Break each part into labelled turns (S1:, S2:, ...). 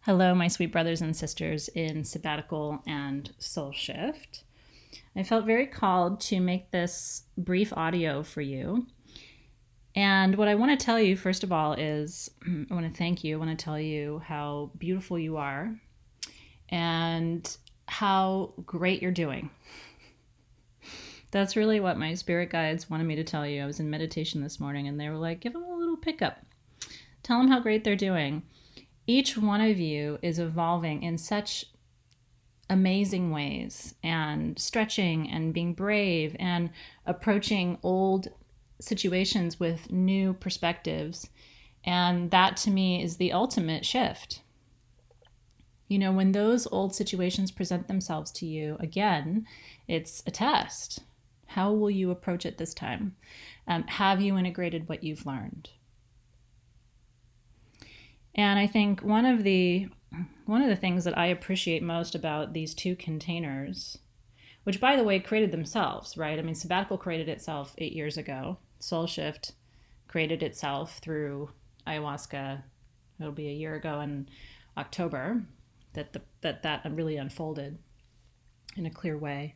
S1: Hello, my sweet brothers and sisters in Sabbatical and Soul Shift. I felt very called to make this brief audio for you. And what I want to tell you, first of all, is I want to thank you. I want to tell you how beautiful you are and how great you're doing. That's really what my spirit guides wanted me to tell you. I was in meditation this morning and they were like, give them a little pickup. Tell them how great they're doing. Each one of you is evolving in such amazing ways and stretching and being brave and approaching old situations with new perspectives. And that to me is the ultimate shift. You know, when those old situations present themselves to you again, it's a test. How will you approach it this time? Have you integrated what you've learned? And I think one of the things that I appreciate most about these two containers, which by the way created themselves, right? I mean, Sabbatical created itself 8 years ago. Soul Shift created itself through ayahuasca. It'll be a year ago in October that really unfolded in a clear way.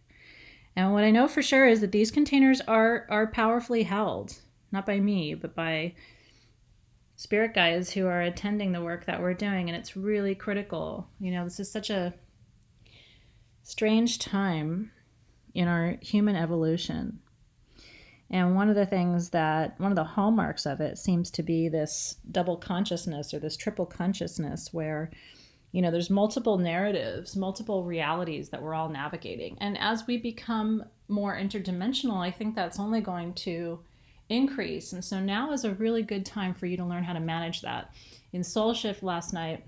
S1: And what I know for sure is that these containers are powerfully held, not by me, but by spirit guides who are attending the work that we're doing. And it's really critical. You know, this is such a strange time in our human evolution. And one of the hallmarks of it seems to be this double consciousness or this triple consciousness where, you know, there's multiple narratives, multiple realities that we're all navigating. And as we become more interdimensional, I think that's only going to increase. And so now is a really good time for you to learn how to manage that. In Soul Shift last night,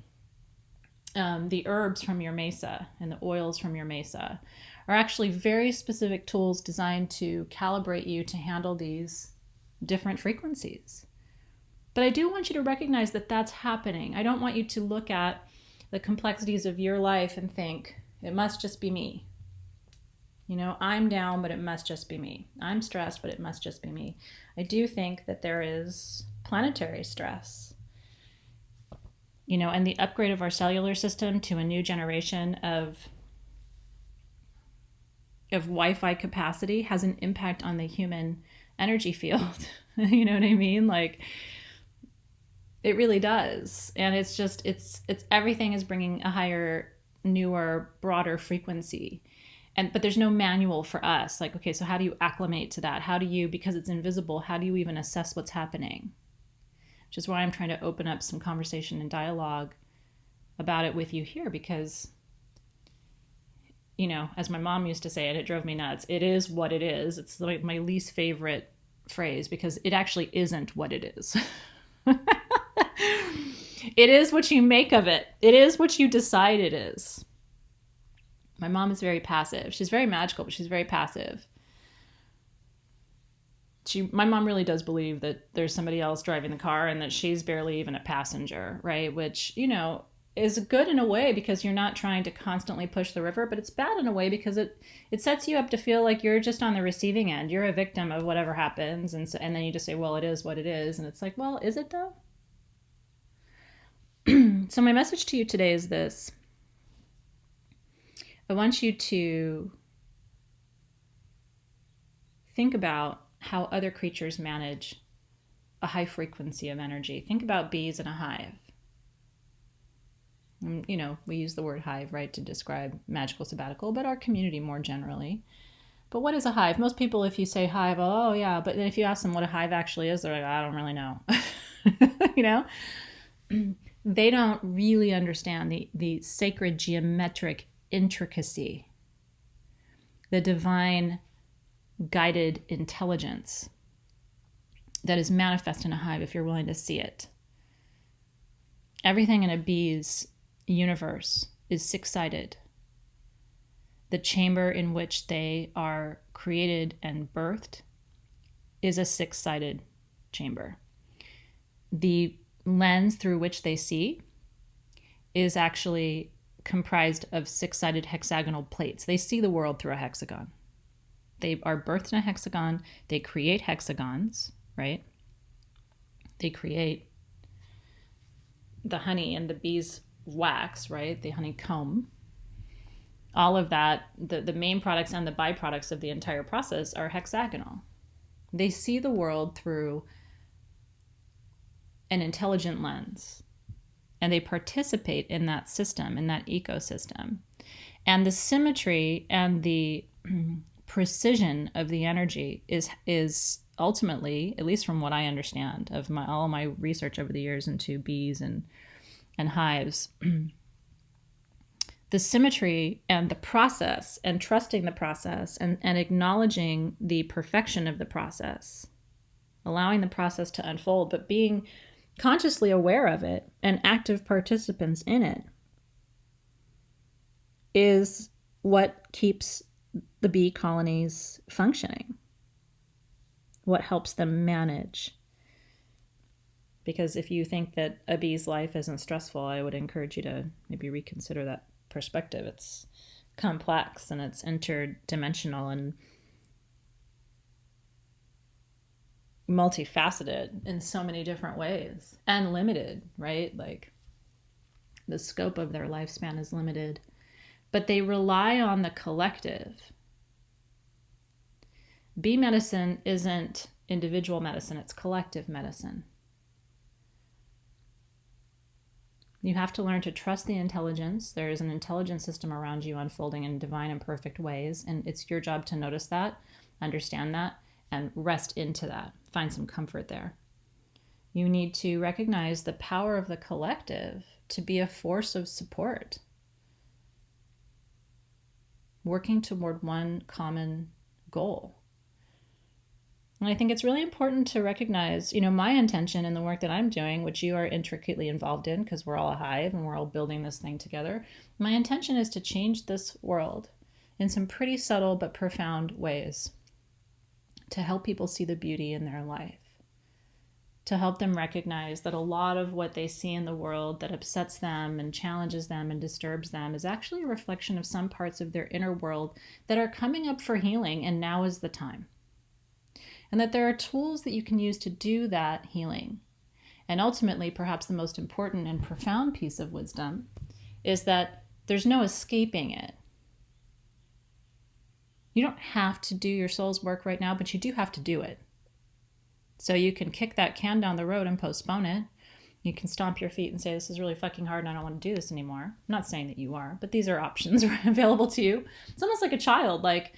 S1: the herbs from your mesa and the oils from your mesa are actually very specific tools designed to calibrate you to handle these different frequencies. But I do want you to recognize that that's happening. I don't want you to look at the complexities of your life and think, it must just be me. You know, I'm down, but it must just be me. I'm stressed, but it must just be me. I do think that there is planetary stress, you know, and the upgrade of our cellular system to a new generation of Wi-Fi capacity has an impact on the human energy field. You know what I mean? Like, it really does. And it's just, it's everything is bringing a higher, newer, broader frequency. But there's no manual for us. Like, okay, so how do you acclimate to that? How do you, because it's invisible, how do you even assess what's happening? Which is why I'm trying to open up some conversation and dialogue about it with you here, because, you know, as my mom used to say, and it drove me nuts, it is what it is. It's like my least favorite phrase because it actually isn't what it is. It is what you make of it. It is what you decide it is. My mom is very passive. She's very magical, but she's very passive. My mom really does believe that there's somebody else driving the car and that she's barely even a passenger, right? Which, you know, is good in a way because you're not trying to constantly push the river, but it's bad in a way because it sets you up to feel like you're just on the receiving end. You're a victim of whatever happens. And then you just say, well, it is what it is. And it's like, well, is it though? So my message to you today is this. I want you to think about how other creatures manage a high frequency of energy. Think about bees in a hive. And, you know, we use the word hive, right, to describe Magical Sabbatical, but our community more generally. But what is a hive? Most people, if you say hive, oh, yeah, but then if you ask them what a hive actually is, they're like, I don't really know. You know? They don't really understand the sacred geometric intricacy, the divine guided intelligence that is manifest in a hive if you're willing to see it. Everything in a bee's universe is six-sided. The chamber in which they are created and birthed is a six-sided chamber. The lens through which they see is actually comprised of six-sided hexagonal plates. They see the world through a hexagon. They are birthed in a hexagon. They create hexagons, right? They create the honey and the bees wax, right? The honeycomb. All of that, the main products and the byproducts of the entire process are hexagonal. They see the world through an intelligent lens, and they participate in that system, in that ecosystem. And the symmetry and the precision of the energy is ultimately, at least from what I understand of all my research over the years into bees and hives, the symmetry and the process, and trusting the process, and acknowledging the perfection of the process, allowing the process to unfold, but being consciously aware of it and active participants in it, is what keeps the bee colonies functioning, what helps them manage. Because if you think that a bee's life isn't stressful, I would encourage you to maybe reconsider that perspective. It's complex and it's interdimensional and multifaceted in so many different ways, and limited, right? Like the scope of their lifespan is limited, but they rely on the collective. Bee medicine isn't individual medicine, it's collective medicine. You have to learn to trust the intelligence. There is an intelligent system around you unfolding in divine and perfect ways, and it's your job to notice that, understand that, and rest into that. Find some comfort there. You need to recognize the power of the collective to be a force of support, working toward one common goal. And I think it's really important to recognize, my intention in the work that I'm doing, which you are intricately involved in because we're all a hive and we're all building this thing together. My intention is to change this world in some pretty subtle but profound ways, to help people see the beauty in their life, to help them recognize that a lot of what they see in the world that upsets them and challenges them and disturbs them is actually a reflection of some parts of their inner world that are coming up for healing, and now is the time. And that there are tools that you can use to do that healing. And ultimately, perhaps the most important and profound piece of wisdom is that there's no escaping it. You don't have to do your soul's work right now, but you do have to do it. So you can kick that can down the road and postpone it. You can stomp your feet and say, this is really fucking hard and I don't want to do this anymore. I'm not saying that you are, but these are options available to you. It's almost like a child. Like,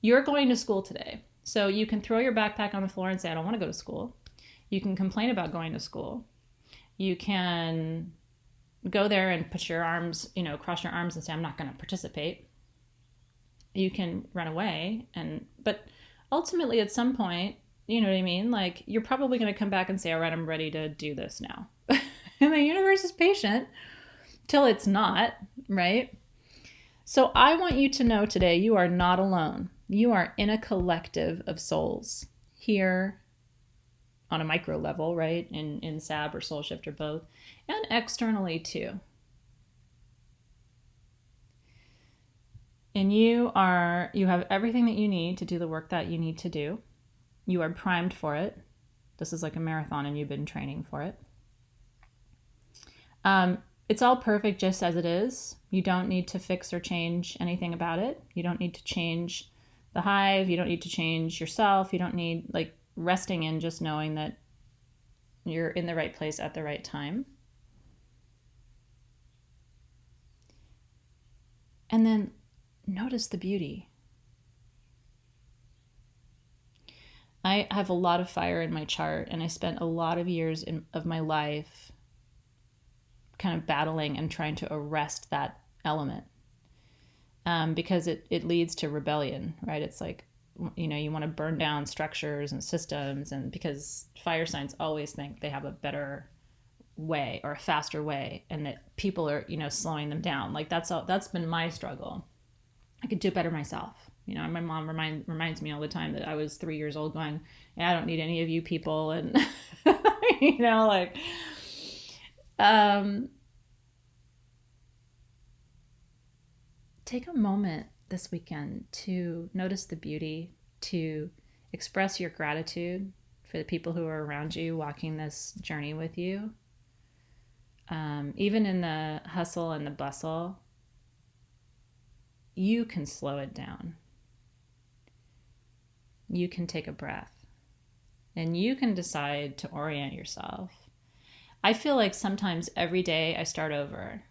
S1: you're going to school today. So you can throw your backpack on the floor and say, I don't want to go to school. You can complain about going to school. You can go there and put your arms, cross your arms and say, I'm not going to participate. You can run away. But ultimately at some point, you know what I mean? Like, you're probably going to come back and say, all right, I'm ready to do this now. And the universe is patient till it's not, right? So I want you to know today, you are not alone. You are in a collective of souls here on a micro level, right? In Sab or Soul Shift or both, and externally too. And you have everything that you need to do the work that you need to do. You are primed for it. This is like a marathon and you've been training for it. It's all perfect just as it is. You don't need to fix or change anything about it. You don't need to change the hive. You don't need to change yourself. You don't need, resting in just knowing that you're in the right place at the right time. And then notice the beauty. I have a lot of fire in my chart, and I spent a lot of years of my life kind of battling and trying to arrest that element, because it leads to rebellion, right? It's like, you want to burn down structures and systems, and because fire signs always think they have a better way or a faster way, and that people are, slowing them down. Like, that's been my struggle. I could do it better myself. My mom reminds me all the time that I was 3 years old going, I don't need any of you people. And, take a moment this weekend to notice the beauty, to express your gratitude for the people who are around you walking this journey with you. Even in the hustle and the bustle, you can slow it down. You can take a breath and you can decide to orient yourself. I feel like sometimes every day I start over.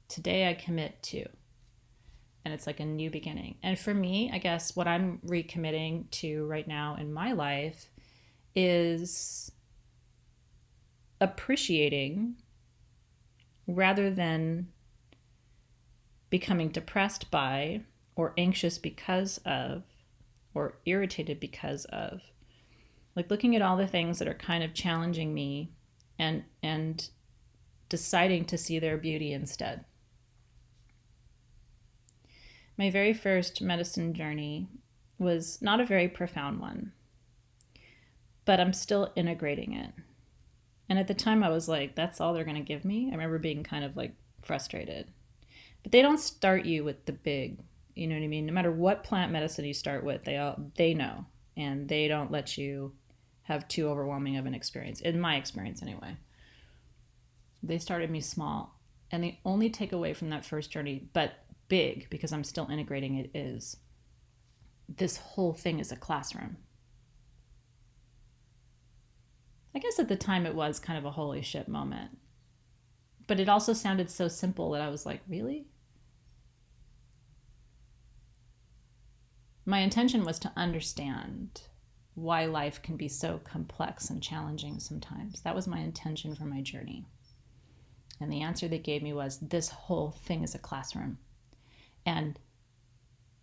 S1: Today I commit to. And it's like a new beginning. And for me, I guess what I'm recommitting to right now in my life is appreciating rather than becoming depressed by or anxious because of or irritated because of. Like looking at all the things that are kind of challenging me and deciding to see their beauty instead. My very first medicine journey was not a very profound one, but I'm still integrating it. And at the time I was like, that's all they're going to give me. I remember being kind of like frustrated. But they don't start you with the big, you know what I mean? No matter what plant medicine you start with, they know. And they don't let you have too overwhelming of an experience, in my experience anyway. They started me small. And the only takeaway from that first journey, but big because I'm still integrating it, is this whole thing is a classroom. I guess at the time it was kind of a holy shit moment. But it also sounded so simple that I was like, really? My intention was to understand why life can be so complex and challenging sometimes. That was my intention for my journey. And the answer they gave me was, this whole thing is a classroom. And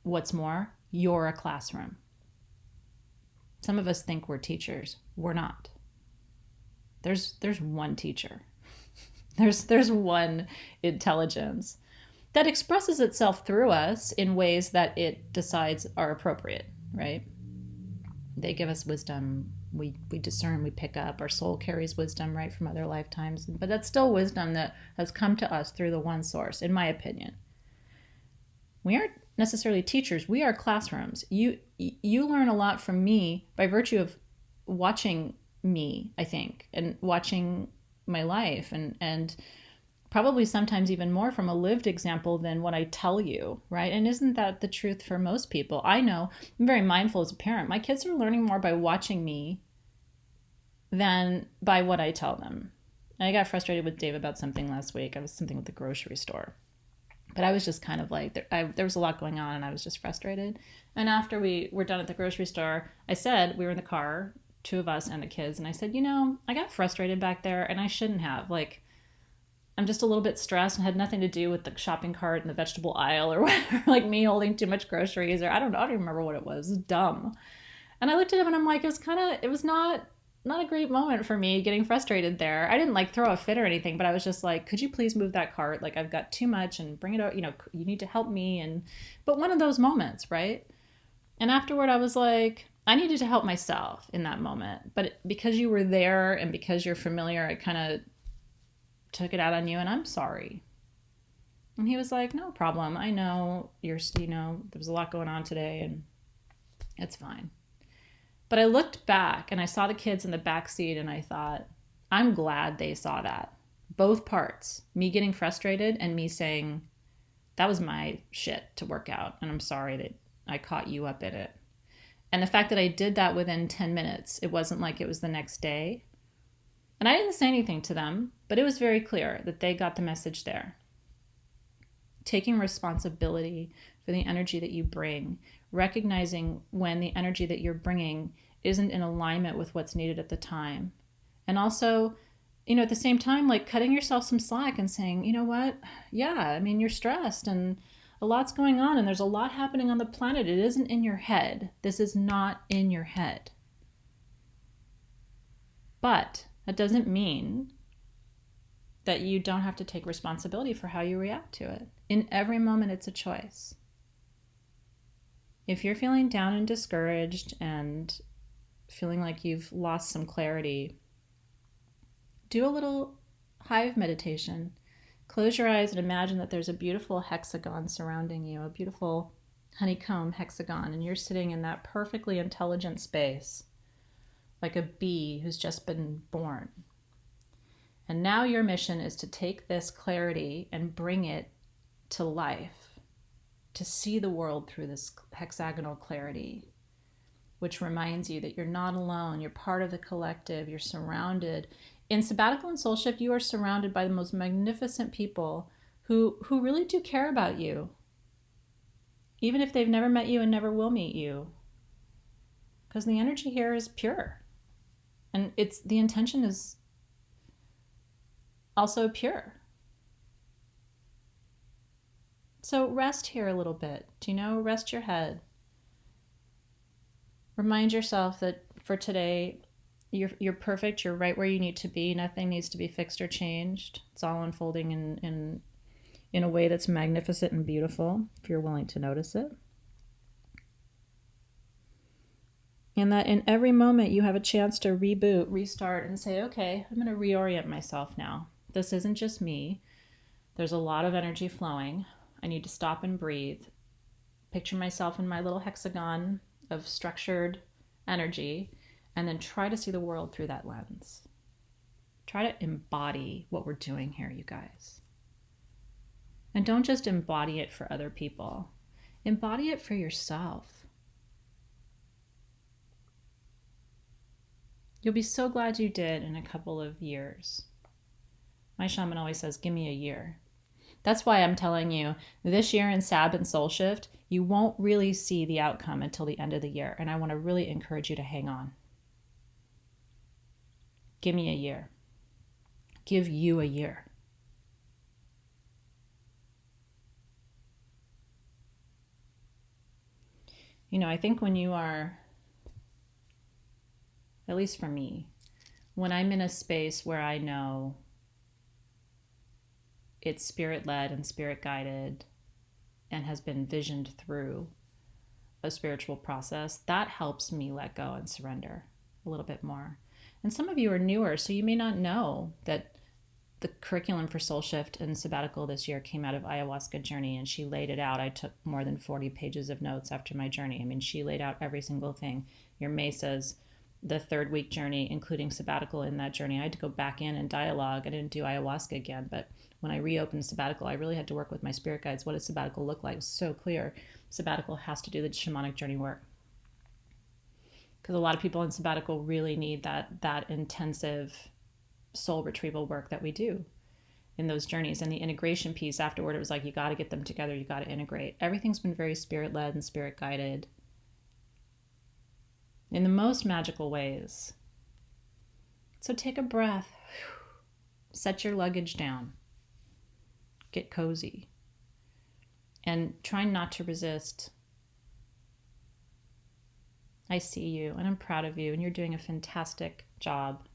S1: what's more, you're a classroom. Some of us think we're teachers. We're not. There's one teacher. There's one intelligence that expresses itself through us in ways that it decides are appropriate, right? They give us wisdom. We discern, we pick up. Our soul carries wisdom, right, from other lifetimes. But that's still wisdom that has come to us through the one source, in my opinion. We aren't necessarily teachers. We are classrooms. You learn a lot from me by virtue of watching me, I think, and watching my life, and probably sometimes even more from a lived example than what I tell you, right? And isn't that the truth for most people? I know, I'm very mindful as a parent. My kids are learning more by watching me than by what I tell them. I got frustrated with Dave about something last week. I was something with the grocery store. But I was just kind of like, there was a lot going on and I was just frustrated. And after we were done at the grocery store, I said, we were in the car, two of us and the kids, and I said, I got frustrated back there and I shouldn't have. Like, I'm just a little bit stressed and had nothing to do with the shopping cart and the vegetable aisle or whatever, like me holding too much groceries, or I don't even remember what it was. It was dumb. And I looked at him and I'm like, it was not a great moment for me getting frustrated there. I didn't like throw a fit or anything, but I was just like, could you please move that cart? Like, I've got too much and bring it out, you need to help me. But one of those moments, right? And afterward I was like, I needed to help myself in that moment. But because you were there and because you're familiar, I kind of took it out on you and I'm sorry. And he was like, no problem. I know there was a lot going on today and it's fine. But I looked back and I saw the kids in the back seat and I thought, I'm glad they saw that. Both parts, me getting frustrated and me saying, that was my shit to work out. And I'm sorry that I caught you up in it. And the fact that I did that within 10 minutes, it wasn't like it was the next day. And I didn't say anything to them, but it was very clear that they got the message there. Taking responsibility for the energy that you bring, recognizing when the energy that you're bringing isn't in alignment with what's needed at the time. And also, at the same time, like cutting yourself some slack and saying, you know what? Yeah, I mean, you're stressed and a lot's going on and there's a lot happening on the planet. It isn't in your head. This is not in your head. But that doesn't mean that you don't have to take responsibility for how you react to it. In every moment, it's a choice. If you're feeling down and discouraged and feeling like you've lost some clarity, do a little hive meditation. Close your eyes and imagine that there's a beautiful hexagon surrounding you, a beautiful honeycomb hexagon, and you're sitting in that perfectly intelligent space, like a bee who's just been born. And now your mission is to take this clarity and bring it to life, to see the world through this hexagonal clarity, which reminds you that you're not alone. You're part of the collective. You're surrounded. In Sabbatical and Soul Shift, you are surrounded by the most magnificent people who really do care about you, even if they've never met you and never will meet you, because the energy here is pure, and the intention is also pure. So rest here a little bit. Rest your head. Remind yourself that for today, you're perfect. You're right where you need to be. Nothing needs to be fixed or changed. It's all unfolding in a way that's magnificent and beautiful, if you're willing to notice it. And that in every moment you have a chance to reboot, restart, and say, okay, I'm going to reorient myself now. This isn't just me. There's a lot of energy flowing. I need to stop and breathe. Picture myself in my little hexagon of structured energy, and then try to see the world through that lens. Try to embody what we're doing here, you guys. And don't just embody it for other people. Embody it for yourself. You'll be so glad you did in a couple of years. My shaman always says, give me a year. That's why I'm telling you, this year in Sab and Soul Shift, you won't really see the outcome until the end of the year. And I want to really encourage you to hang on. Give me a year. Give you a year. I think when you are, at least for me, when I'm in a space where I know it's spirit-led and spirit-guided and has been visioned through a spiritual process, that helps me let go and surrender a little bit more. And some of you are newer, so you may not know that the curriculum for Soul Shift and Sabbatical this year came out of ayahuasca journey, and she laid it out. I took more than 40 pages of notes after my journey. I mean, she laid out every single thing. Your mesas, the 3rd week journey, including Sabbatical in that journey. I had to go back in and dialogue. I didn't do ayahuasca again, but when I reopened Sabbatical, I really had to work with my spirit guides. What does Sabbatical look like? It was so clear. Sabbatical has to do the shamanic journey work, because a lot of people in Sabbatical really need that intensive soul retrieval work that we do in those journeys. And the integration piece afterward, it was like, you got to get them together. You got to integrate. Everything's been very spirit-led and spirit-guided in the most magical ways. So take a breath. Set your luggage down. Get cozy. And try not to resist. I see you, and I'm proud of you, and you're doing a fantastic job.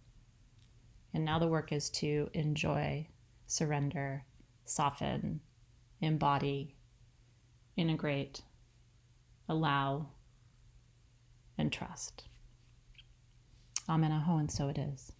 S1: And now the work is to enjoy, surrender, soften, embody, integrate, allow, and trust. Amen, aho, and so it is.